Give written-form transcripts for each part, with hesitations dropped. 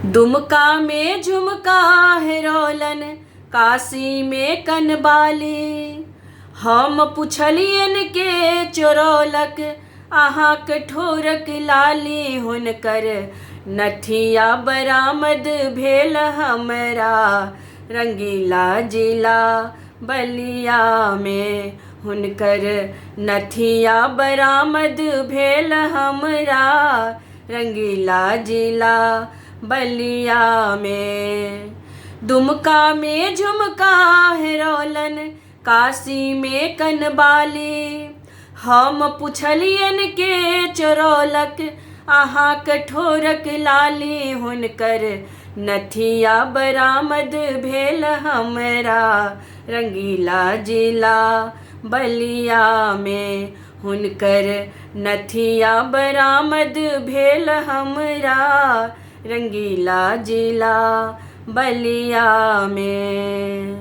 दुमका में झुमका है रोलन, काशी में कनबाली। हम पुछलियन के चोरौलक, अहाँ कठोरक लाली। हुनकर नथिया बरामद भेल हमरा, रंगीला जिला बलिया में। हुनकर नथिया बरामद भेल हमरा, रंगीला जिला बलिया में। दुमका में झुमका है रोलन, काशी में कनबाली। हम पुछलियन के चोरौलक, अहाँ कठोरक लाली। हुनकर नथिया बरामद भेल हमरा, रंगीला जिला बलिया में। हुनकर नथिया बरामद भेल हमरा, रंगीला जिला बलिया में।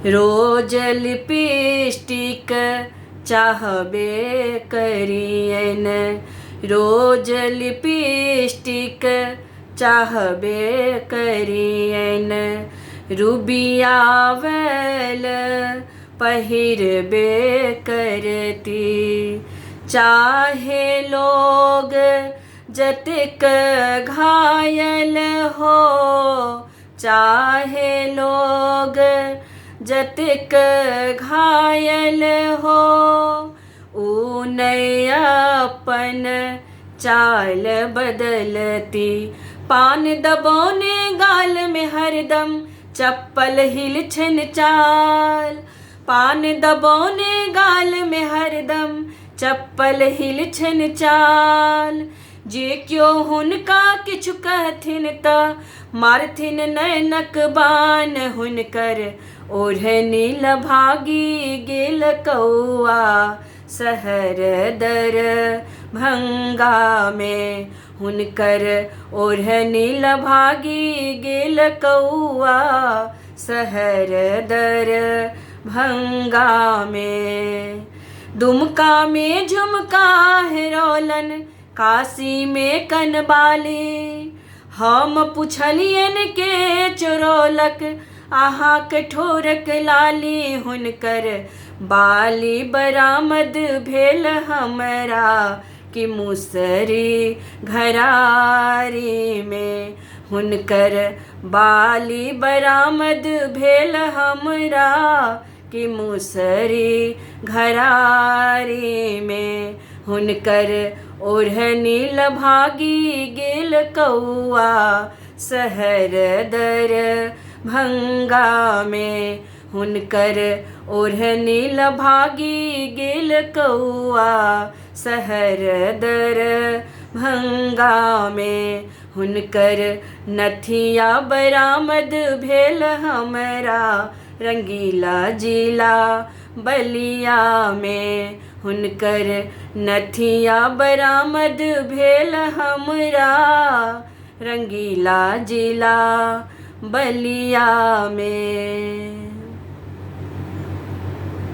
रोज लिपस्टिक चाहबे करियन, रोज लिपस्टिक चाहबे करियन। रूबिया वेल पहिरबे करती, चाहे लोग जतक घायल हो। चाहे लोग जतक घायल हो, ऊ नहीं अपन चाल बदलती। पान दबोने गाल में हरदम, चप्पल हिल छन चाल। पान दबोने गाल में हरदम, चप्पल हिल छन चाल। जे क्यों हुनका किछु कहथिन त मारथिन नैनक बान। हुनकर ओढ़नी लभागी गेल कौआ, शहर दर भंगा में। हुनकर ओढ़नी लभागी गेल कौआ, शहर दर भंगा में। दुमका में झुमका है रोलन, काशी में कनबाली। हम पुछलियन के चोरौलक, अहाँ कठोरक लाली। हुनकर बाली बरामद भेल हमरा, कि मुसरी घरारी में। हुनकर बाली बरामद भेल हमरा, कि मुसरी घरारी में। हुनकर ओढ़नी लभागी गेल कौआ, शहर दर भंगा में। हुनकर ओढ़नी लभागी गेल कौआ, शहर दर भंगा में। हुनकर नथिया बरामद भेल हमरा, रंगीला जिला बलिया में। हुनकर नथिया बरामद भेल हमरा, रंगीला जिला बलिया में।